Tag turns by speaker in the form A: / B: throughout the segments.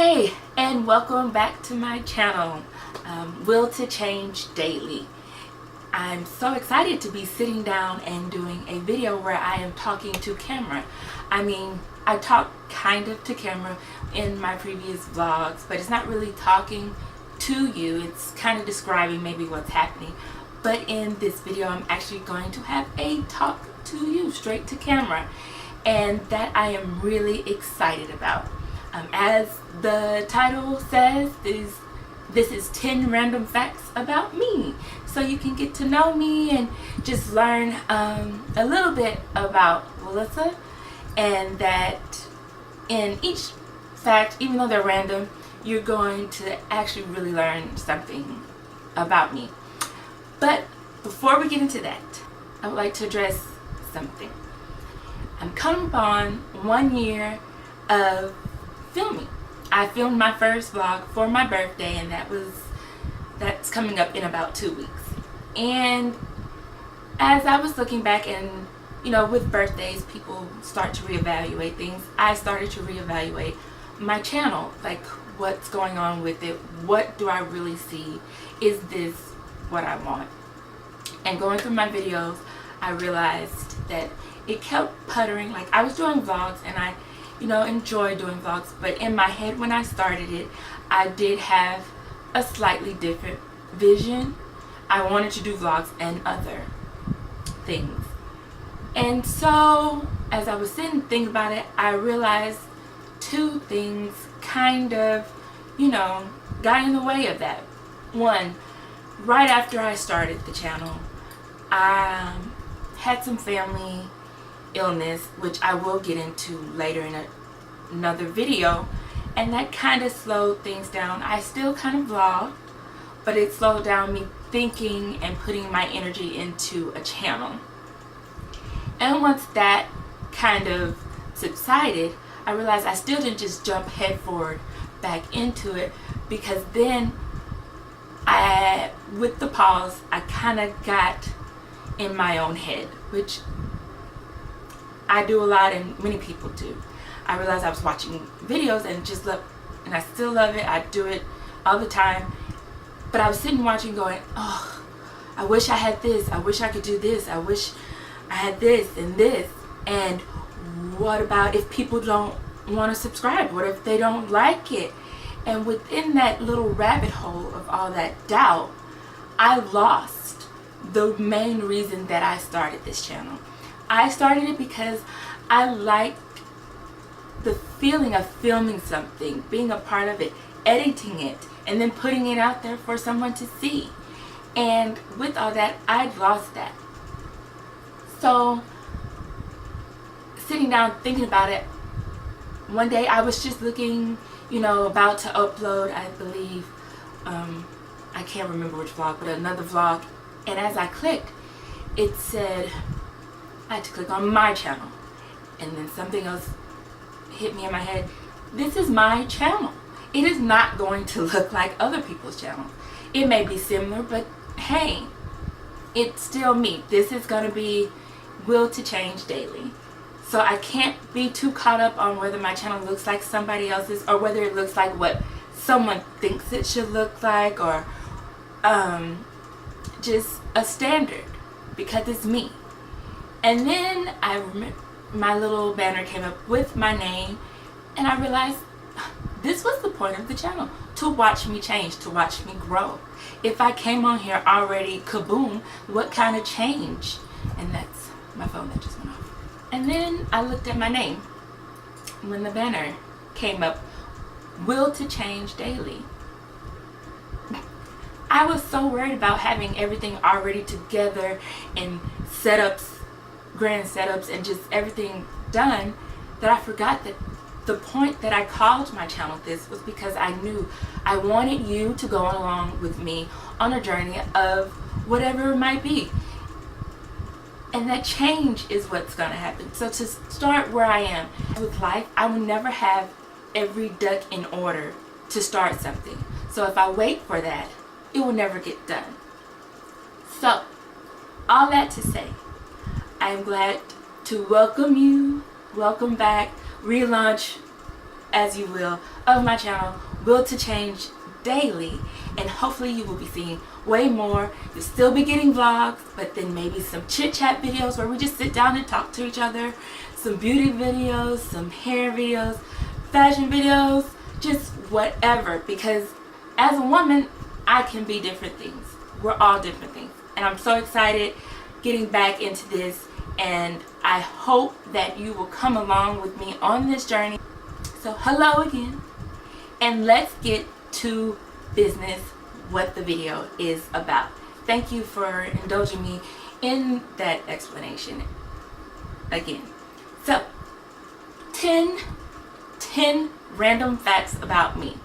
A: Hey, and welcome back to my channel, Will to Change Daily. I'm so excited to be sitting down and doing a video where I am talking to camera. I talk kind of to camera in my previous vlogs, but it's not really talking to you. It's kind of describing maybe what's happening. But in this video, I'm actually going to have a talk to you straight to camera, and that I am really excited about. As the title says, this is 10 random facts about me, so you can get to know me and just learn a little bit about Melissa, and that in each fact, even though they're random, you're going to actually really learn something about me. But before we get into that, I would like to address something. I'm coming upon 1 year of filming. I filmed my first vlog for my birthday, and that's coming up in about 2 weeks. And as I was looking back, and with birthdays people start to reevaluate things, I started to reevaluate my channel, like what's going on with it, what do I really see, is this what I want? And going through my videos, I realized that it kept puttering. Like, I was doing vlogs and I enjoy doing vlogs, but in my head when I started it, I did have a slightly different vision. I wanted to do vlogs and other things. And so as I was sitting thinking about it, I realized two things kind of got in the way of that. One, right after I started the channel, I had some family illness, which I will get into later in another video, and that kind of slowed things down. I still kind of vlog, but it slowed down me thinking and putting my energy into a channel. And once that kind of subsided, I realized I still didn't just jump head forward back into it, because then with the pause, I kind of got in my own head, which I do a lot, and many people do. I realized I was watching videos and just love, and I still love it. I do it all the time. But I was sitting watching going, oh, I wish I had this. I wish I could do this. I wish I had this and this. And what about if people don't want to subscribe? What if they don't like it? And within that little rabbit hole of all that doubt, I lost the main reason that I started this channel. I started it because I liked the feeling of filming something, being a part of it, editing it, and then putting it out there for someone to see. And with all that, I'd lost that. So, sitting down thinking about it, one day I was just looking, about to upload, I believe, I can't remember which vlog, but another vlog. And as I clicked, it said, I had to click on my channel, and then something else hit me in my head. This is my channel. It is not going to look like other people's channels. It may be similar, but hey, it's still me. This is going to be Will to Change Daily. So I can't be too caught up on whether my channel looks like somebody else's, or whether it looks like what someone thinks it should look like, or just a standard, because it's me. And then I remember my little banner came up with my name, and I realized this was the point of the channel, to watch me change, to watch me grow. If I came on here already kaboom, what kind of change? And that's my phone that just went off. And then I looked at my name when the banner came up, Will to Change Daily. I was so worried about having everything already together and setups, grand setups, and just everything done, that I forgot that the point that I called my channel this was because I knew I wanted you to go along with me on a journey of whatever it might be. And that change is what's going to happen. So to start where I am with life, I will never have every duck in order to start something. So if I wait for that, it will never get done. So, all that to say, I am glad to welcome you, welcome back, relaunch as you will, of my channel, Will to Change Daily, and hopefully you will be seeing way more. You'll still be getting vlogs, but then maybe some chit chat videos where we just sit down and talk to each other, some beauty videos, some hair videos, fashion videos, just whatever, because as a woman I can be different things. We're all different things, and I'm so excited getting back into this, and I hope that you will come along with me on this journey. So hello again, and let's get to business, what the video is about. Thank you for indulging me in that explanation again. So 10 random facts about me.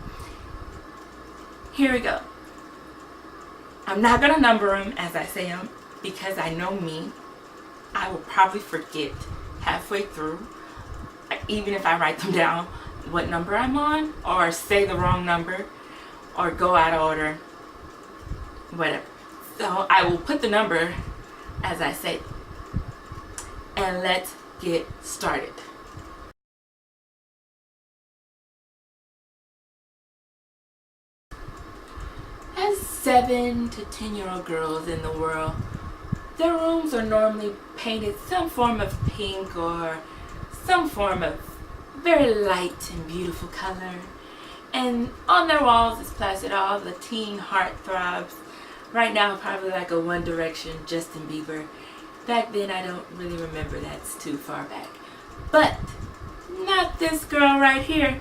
A: Here we go. I'm not gonna number them as I say them, because I know me, I will probably forget halfway through, even if I write them down, what number I'm on, or say the wrong number, or go out of order, whatever. So I will put the number as I say it. And let's get started. As 7 to 10-year-old girls in the world, their rooms are normally painted some form of pink or some form of very light and beautiful color. And on their walls is plastered all the teen heartthrobs. Right now probably like a One Direction, Justin Bieber. Back then I don't really remember, that's too far back. But not this girl right here.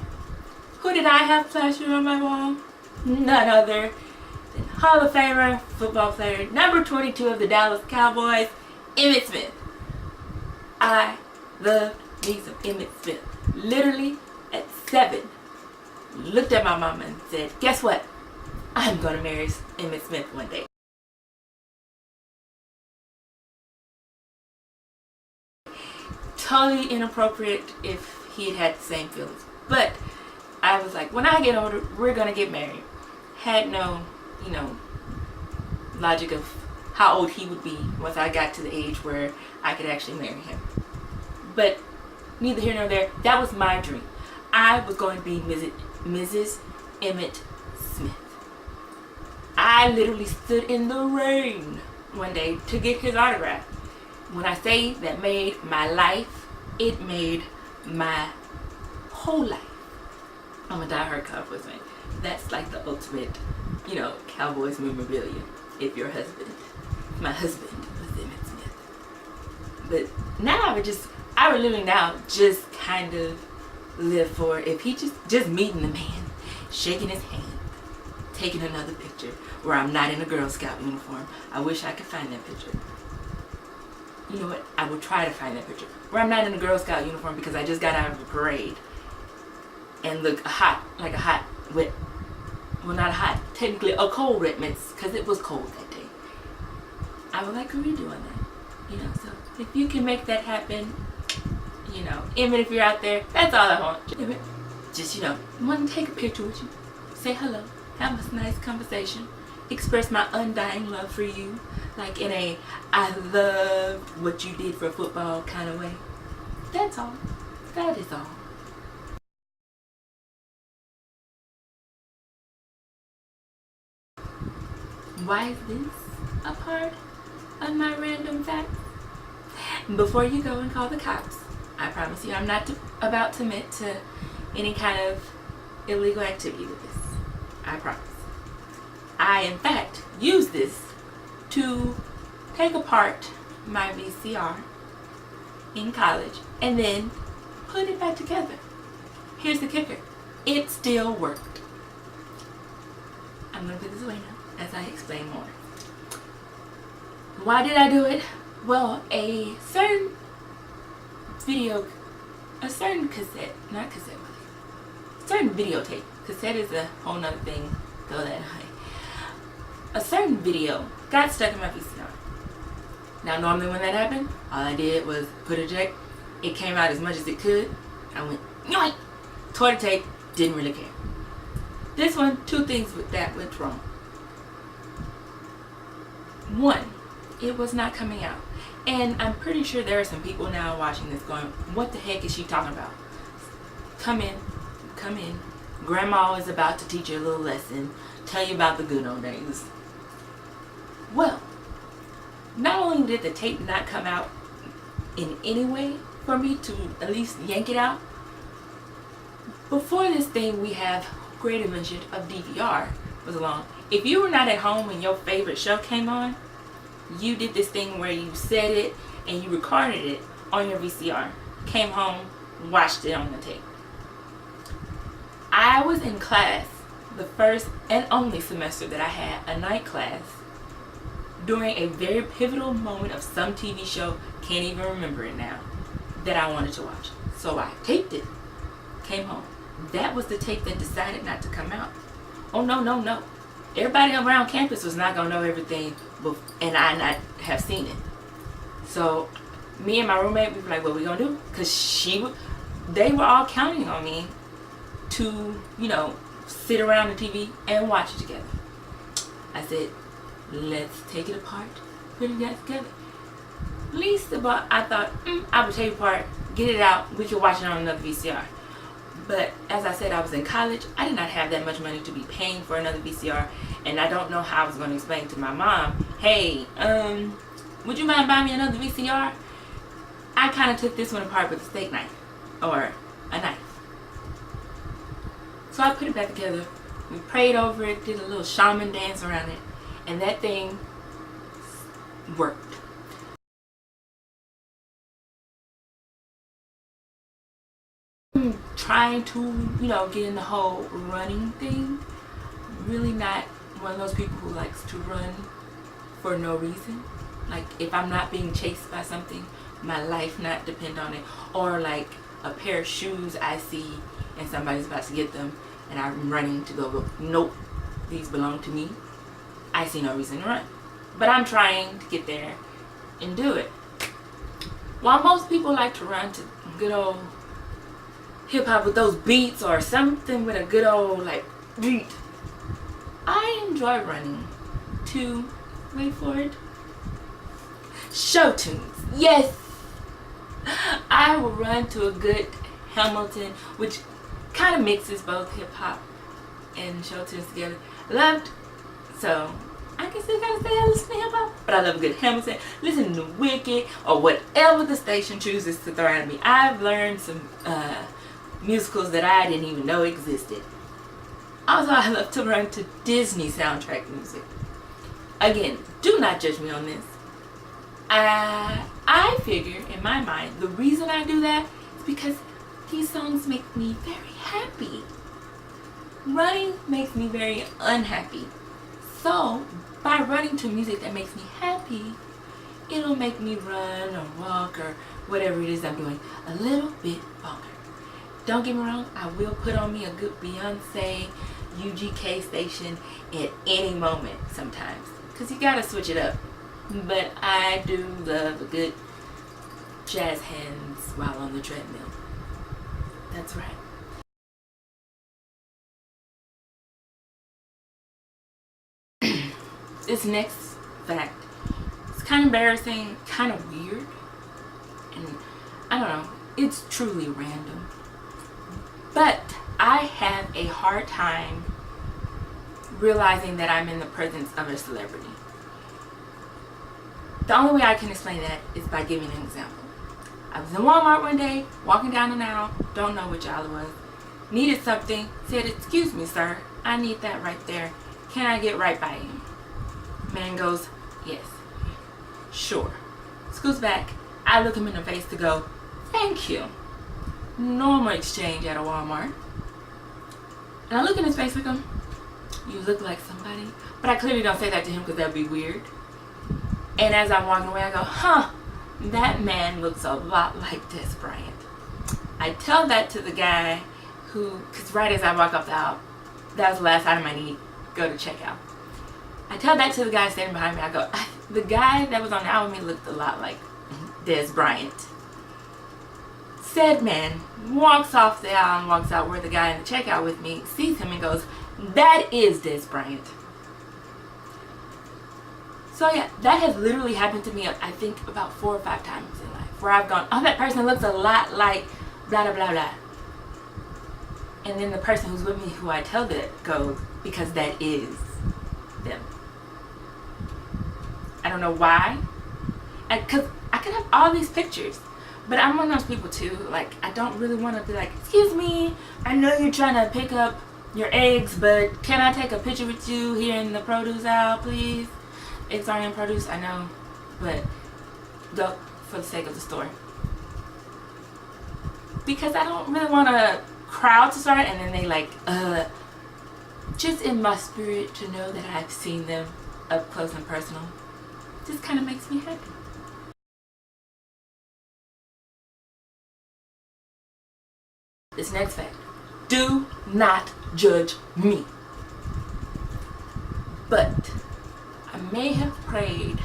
A: Who did I have plastered on my wall? None other than Hall of Famer, football player, number 22 of the Dallas Cowboys, Emmitt Smith. I loved me some Emmitt Smith. Literally at 7, looked at my mama and said, guess what? I'm gonna marry Emmitt Smith one day. Totally inappropriate if he had the same feelings, but I was like, when I get older, we're gonna get married. Had no, logic of how old he would be once I got to the age where I could actually marry him. But neither here nor there, that was my dream. I was going to be Mrs. Emmitt Smith. I literally stood in the rain one day to get his autograph. When I say that made my life, it made my whole life. I'm a diehard Cowboys fan. That's like the ultimate, Cowboys memorabilia. If your husband, my husband was Emmitt Smith. But now I would literally now just kind of live for if he just meeting the man, shaking his hand, taking another picture where I'm not in a Girl Scout uniform. I wish I could find that picture. You know what? I will try to find that picture where I'm not in a Girl Scout uniform because I just got out of a parade and look like a hot, wet, well, not hot, technically a cold red mist, because it was cold that day. I would like to redo on that, so if you can make that happen, Emmitt, if you're out there, that's all I want. Emmitt, just, want to take a picture with you, say hello, have a nice conversation, express my undying love for you, like in a I love what you did for football kind of way. That's all. That is all. Why is this a part of my random facts? Before you go and call the cops, I promise you I'm not about to admit to any kind of illegal activity with this. I promise. I, in fact, use this to take apart my VCR in college and then put it back together. Here's the kicker. It still worked. I'm going to put this away now as I explain more. Why did I do it? Well, a certain videotape. Cassette is a whole nother thing, throw that away. A certain video got stuck in my VCR. Now normally when that happened, all I did was put eject. It came out as much as it could. I went, yoink! Tore the tape, didn't really care. This one, two things with that went wrong. One, it was not coming out. And I'm pretty sure there are some people now watching this going, what the heck is she talking about? Come in, come in. Grandma is about to teach you a little lesson, tell you about the good old days. Well, not only did the tape not come out in any way for me to at least yank it out, before this thing we have great invention of DVR was along. If you were not at home and your favorite show came on, you did this thing where you set it and you recorded it on your VCR, came home, watched it on the tape. I was in class the first and only semester that I had a night class during a very pivotal moment of some TV show, can't even remember it now, that I wanted to watch. So I taped it, came home. That was the tape that decided not to come out. Oh no, no, no. Everybody around campus was not going to know everything, and I not have seen it. So me and my roommate, we were like, what are we going to do? Because they were all counting on me to, sit around the TV and watch it together. I said, let's take it apart, put it back together. At least about, I thought, I would take it apart, get it out, we could watch it on another VCR. But as I said, I was in college. I did not have that much money to be paying for another VCR, and I don't know how I was going to explain to my mom, hey, would you mind buying me another VCR? I kind of took this one apart with a steak knife, or a knife. So I put it back together. We prayed over it, did a little shaman dance around it, and that thing worked. Trying to, get in the whole running thing. Really not one of those people who likes to run for no reason. Like if I'm not being chased by something, my life not depend on it. Or like a pair of shoes I see and somebody's about to get them and I'm running to go, nope, these belong to me. I see no reason to run. But I'm trying to get there and do it. While most people like to run to good old hip hop with those beats or something with a good old beat, I enjoy running to, wait for it, show tunes. Yes, I will run to a good Hamilton, which kind of mixes both hip hop and show tunes together. Loved, so I can still gotta say I listen to hip hop, but I love a good Hamilton. Listen to Wicked or whatever the station chooses to throw at me. I've learned some musicals that I didn't even know existed. Also, I love to run to Disney soundtrack music. Again, do not judge me on this. I figure in my mind the reason I do that is because these songs make me very happy. Running makes me very unhappy. So by running to music that makes me happy, it'll make me run or walk or whatever it is I'm doing a little bit longer. Don't get me wrong, I will put on me a good Beyonce UGK station at any moment sometimes, because you gotta switch it up. But I do love a good jazz hands while on the treadmill. That's right. This next fact, it's kind of embarrassing, kind of weird, and I don't know, it's truly random. But I have a hard time realizing that I'm in the presence of a celebrity. The only way I can explain that is by giving an example. I was in Walmart one day, walking down an aisle, don't know which aisle it was, needed something, said, excuse me sir, I need that right there. Can I get right by you? Man goes, yes. Sure. Scoots back, I look him in the face to go, thank you. Normal exchange at a Walmart. And I look in his face like, you look like somebody. But I clearly don't say that to him because that'd be weird. And as I'm walking away, I go, that man looks a lot like Des Bryant. I tell that to the guy who, because right as I walk up the aisle, that was the last item I need, go to checkout. I tell that to the guy standing behind me. I go, the guy that was on the aisle with me looked a lot like Des Bryant. Said man walks off the aisle and walks out where the guy in the checkout with me sees him and goes, that is Des Bryant. So yeah, that has literally happened to me, I think about 4 or 5 times in life, where I've gone, oh, that person looks a lot like blah, blah, blah, blah. And then the person who's with me, who I tell that, goes, because that is them. I don't know why. Because I could have all these pictures, but I'm one of those people too. Like, I don't really want to be like, excuse me, I know you're trying to pick up your eggs, but can I take a picture with you here in the produce aisle, please? Eggs aren't in produce, I know, but go for the sake of the story. Because I don't really want a crowd to start, and then they like, just in my spirit to know that I've seen them up close and personal. Just kind of makes me happy. This next fact: do not judge me. But I may have prayed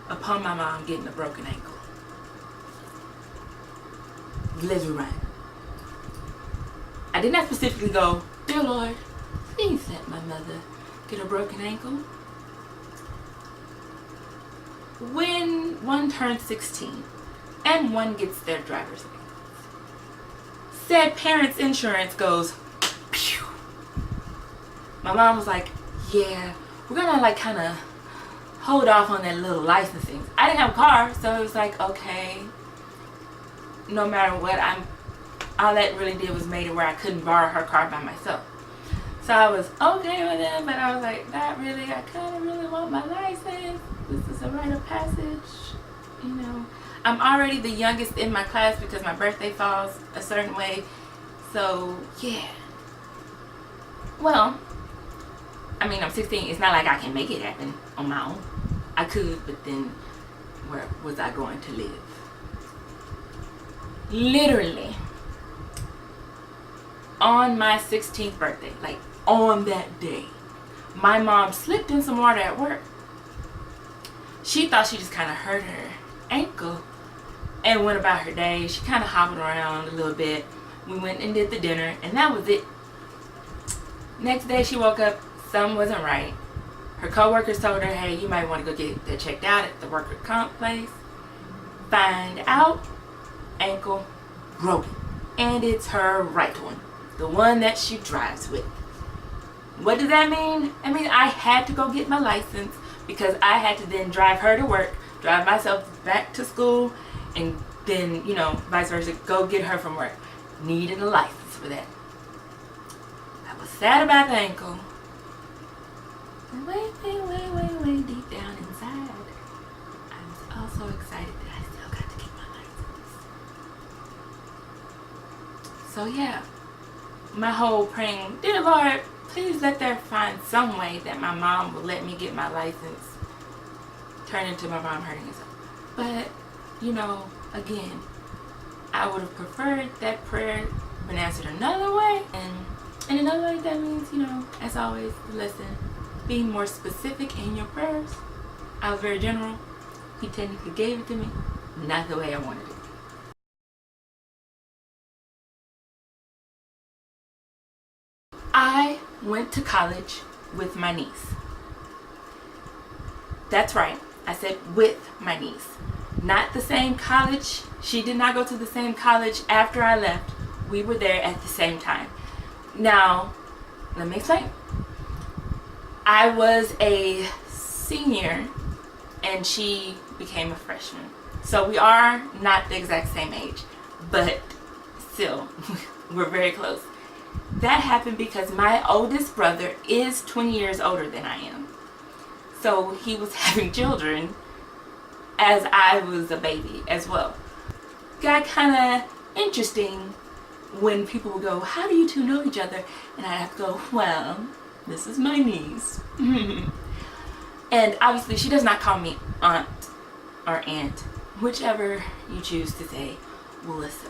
A: upon my mom getting a broken ankle. Let's rewind. I did not specifically go, dear Lord, please let my mother get a broken ankle. When one turns 16 and one gets their driver's license, said parents' insurance goes, pew. My mom was like, yeah, we're gonna like kind of hold off on that little licensing. I didn't have a car, so it was like, okay, no matter what, all that really did was made it where I couldn't borrow her car by myself. So I was okay with it, but I was like, not really, I kind of really want my license. This is a rite of passage, you know. I'm already the youngest in my class because my birthday falls a certain way. So, yeah. Well, I mean, I'm 16. It's not like I can make it happen on my own. I could, but then where was I going to live? Literally, on my 16th birthday, like on that day, my mom slipped in some water at work. She thought she just kind of hurt her ankle and went about her day. She kind of hobbled around a little bit. We went and did the dinner, and that was it. Next day she woke up, something wasn't right. Her coworkers told her, hey, you might want to go get that checked out at the worker comp place. Find out, ankle broken. And it's her right one, the one that she drives with. What does that mean? I mean, I had to go get my license because I had to then drive her to work, drive myself back to school, and then, you know, vice versa, go get her from work. Needed a license for that. I was sad about the ankle. And way deep down inside, I was also excited that I still got to get my license. So yeah, my whole praying, dear Lord, please let there find some way that my mom will let me get my license, turn into my mom hurting herself. But, you know, again, I would have preferred that prayer been answered another way. And in another way, that means, you know, as always, listen, be more specific in your prayers. I was very general. He technically gave it to me, not the way I wanted it. I went to college with my niece. That's right. I said with my niece. Not the same college. She did not go to the same college after I left. We were there at the same time. Now, let me explain. I was a senior and she became a freshman. So we are not the exact same age, but still, we're very close. That happened because my oldest brother is 20 years older than I am. So he was having children as I was a baby as well. Got kind of interesting when people would go, how do you two know each other? And I'd have to go, well, this is my niece. And obviously she does not call me aunt or aunt, whichever you choose to say, Melissa.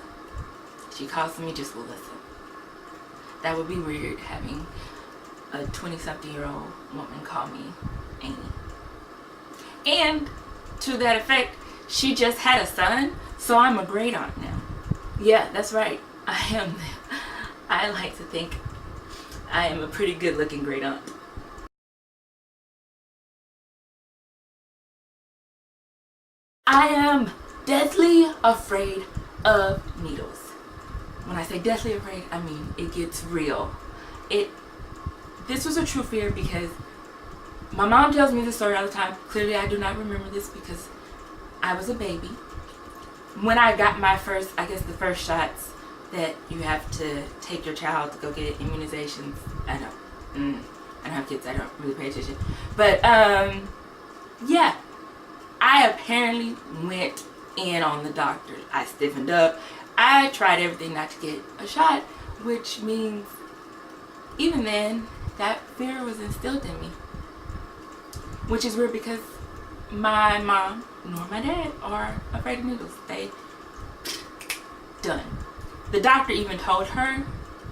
A: She calls me just Melissa. That would be weird having a 20-something-year-old woman call me Amy. And to that effect, she just had a son, so I'm a great aunt now. Yeah, that's right. I am. I like to think I am a pretty good looking great aunt. I am deathly afraid of needles. When I say deathly afraid, I mean it gets real. This was a true fear because my mom tells me this story all the time. Clearly I do not remember this because I was a baby. When I got my first, I guess the first shots that you have to take your child to go get immunizations. I don't have kids, I don't really pay attention. But yeah, I apparently went in on the doctor. I stiffened up. I tried everything not to get a shot, which means even then that fear was instilled in me. Which is weird because my mom nor my dad are afraid of needles. They done. The doctor even told her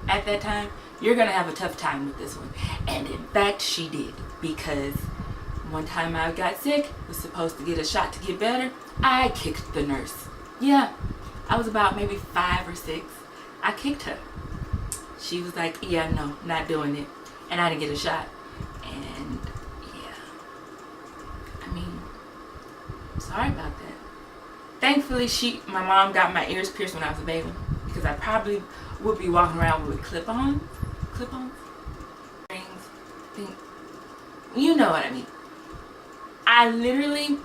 A: at that time, you're gonna have a tough time with this one. And in fact she did, because one time I got sick, was supposed to get a shot to get better, I kicked the nurse. Yeah, I was about maybe 5 or 6. I kicked her. She was like, yeah, no, not doing it. And I didn't get a shot. And yeah, I mean, sorry about that. Thankfully, my mom got my ears pierced when I was a baby, because I probably would be walking around with clip-ons, rings, you know what I mean. I literally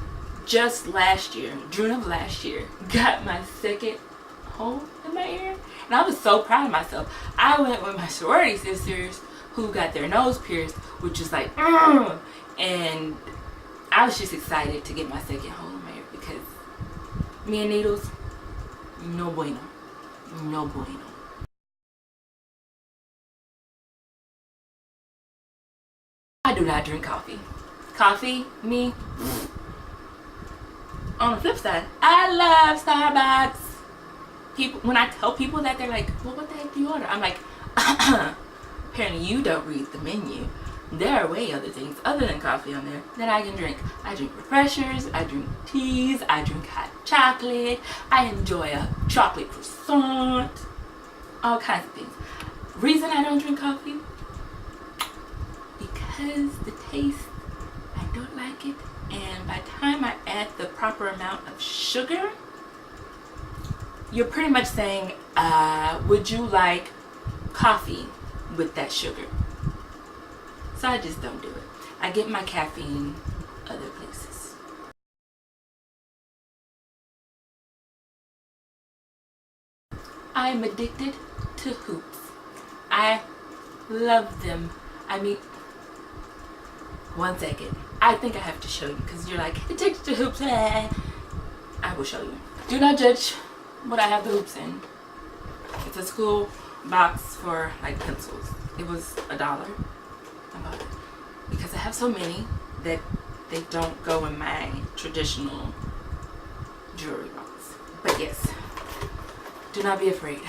A: just last year, June of last year, got my second hole in my ear, and I was so proud of myself. I went with my sorority sisters who got their nose pierced, which was like, and I was just excited to get my second hole in my ear because me and needles, no bueno, no bueno. I do not drink coffee. Coffee, me. On the flip side, I love Starbucks. People, when I tell people that, they're like, well, what the heck do you order? I'm like, apparently you don't read the menu. There are way other things other than coffee on there that I can drink. I drink refreshers, I drink teas, I drink hot chocolate, I enjoy a chocolate croissant, all kinds of things. Reason I don't drink coffee? Because the taste, I don't like it, and by the time I add the proper amount of sugar, you're pretty much saying, would you like coffee with that sugar? So I just don't do it. I get my caffeine other places. I am addicted to hoops. I love them. I mean, one second. I think I have to show you because you're like, addicted to hoops. I will show you. Do not judge what I have the hoops in. It's a school box for like pencils. It was $1. I bought it because I have so many that they don't go in my traditional jewelry box. But yes, do not be afraid.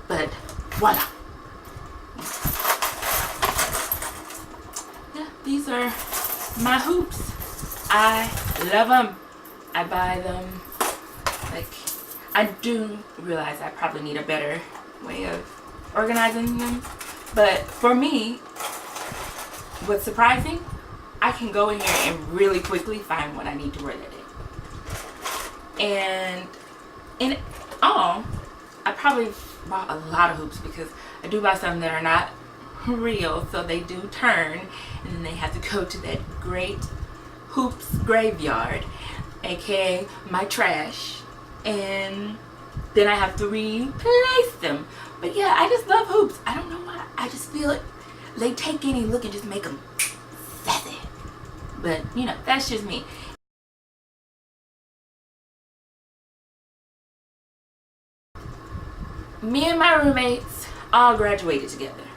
A: But voila. Yeah, these are my hoops. I love them. I buy them. Like, I do realize I probably need a better way of organizing them. But for me, what's surprising, I can go in here and really quickly find what I need to wear that day. And in all, I probably bought a lot of hoops because I do buy some that are not real, so they do turn, and then they have to go to that great hoops graveyard, aka my trash, and then I have to replace them. But yeah, I just love hoops. I don't know why. I just feel it. They take any look and just make them sassy. But you know, that's just me. Me and my roommates all graduated together.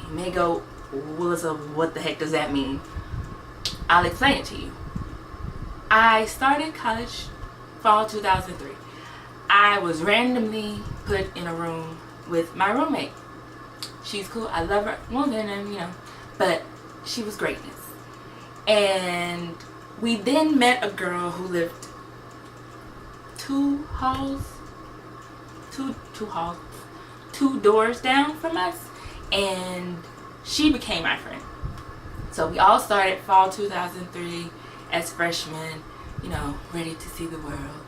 A: You may go, Willis, what the heck does that mean? I'll explain it to you. I started college fall 2003. I was randomly put in a room with my roommate. She's cool. I love her. Well, then, you know, but she was greatness. And we then met a girl who lived two doors down from us, and she became my friend. So we all started fall 2003 as freshmen, you know, ready to see the world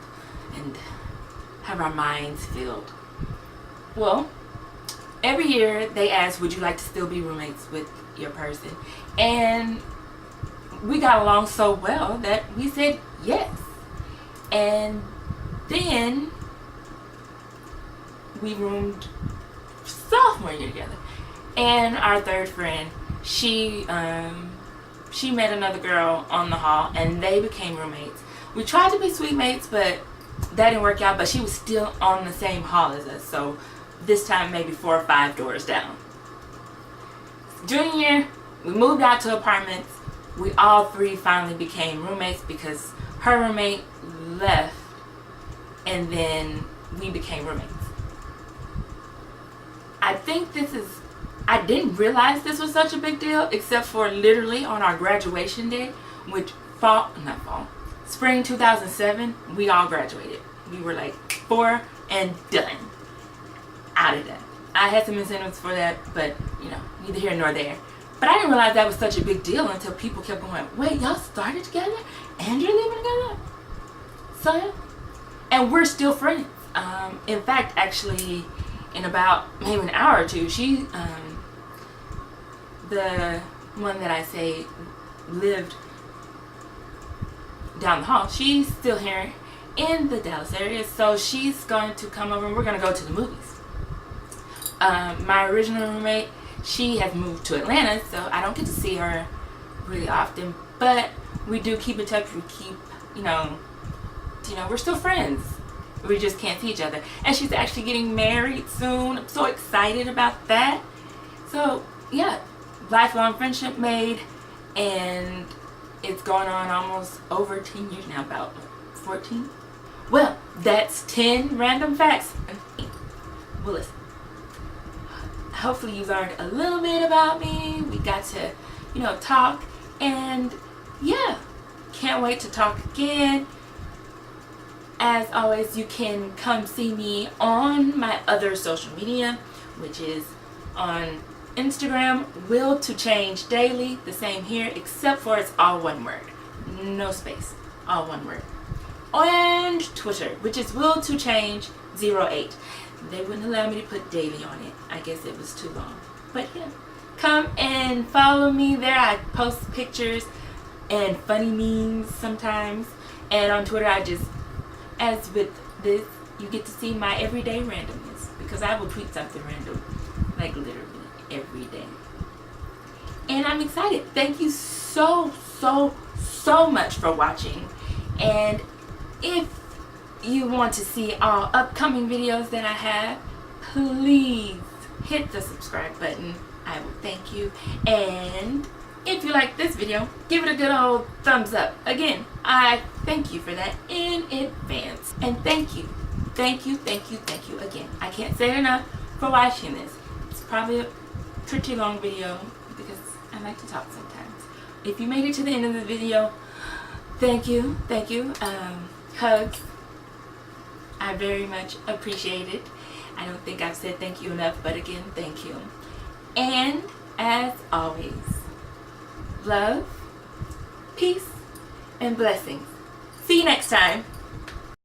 A: and have our minds filled. Well, every year they ask, would you like to still be roommates with your person? And we got along so well that we said yes. And then we roomed sophomore year together. And our third friend, she met another girl on the hall, and they became roommates. We tried to be suite mates, but that didn't work out. But she was still on the same hall as us, so this time maybe 4 or 5 doors down. Junior year, we moved out to apartments. We all three finally became roommates because her roommate left, and then we became roommates. I didn't realize this was such a big deal, except for literally on our graduation day, which spring 2007, we all graduated. We were like 4 and done. Out of that. I had some incentives for that, but neither here nor there. But I didn't realize that was such a big deal until people kept going, wait, y'all started together and you're living together? So yeah. And we're still friends. In fact, actually, in about maybe an hour or two, she, the one that I say lived down the hall, she's still here in the Dallas area, so she's going to come over and we're going to go to the movies. My original roommate, she has moved to Atlanta, so I don't get to see her really often, but we do keep in touch. We keep, we're still friends. We just can't see each other. And she's actually getting married soon. I'm so excited about that. So yeah, lifelong friendship made, and it's going on almost over 10 years now, about 14. Well, that's 10 random facts. Well, listen. Hopefully you learned a little bit about me. We got to, talk, and yeah, can't wait to talk again. As always, you can come see me on my other social media, which is on Instagram, Will to Change Daily, the same here, except for it's all one word, no space, all one word. And Twitter, which is Will to Change 08. They wouldn't allow me to put daily on it. I guess it was too long. But yeah, come and follow me there. I post pictures and funny memes sometimes. And on Twitter, as with this, you get to see my everyday randomness, because I will tweet something random, like literally every day. And I'm excited. Thank you so much for watching. And if you want to see all upcoming videos that I have, please hit the subscribe button. I will thank you. And if you like this video, give it a good old thumbs up. Again, I thank you for that in advance. And thank you again. I can't say it enough for watching this. It's probably a pretty long video because I like to talk sometimes. If you made it to the end of the video, thank you. Hugs. I very much appreciate it. I don't think I've said thank you enough, but again, thank you. And as always, love, peace, and blessings. See you next time.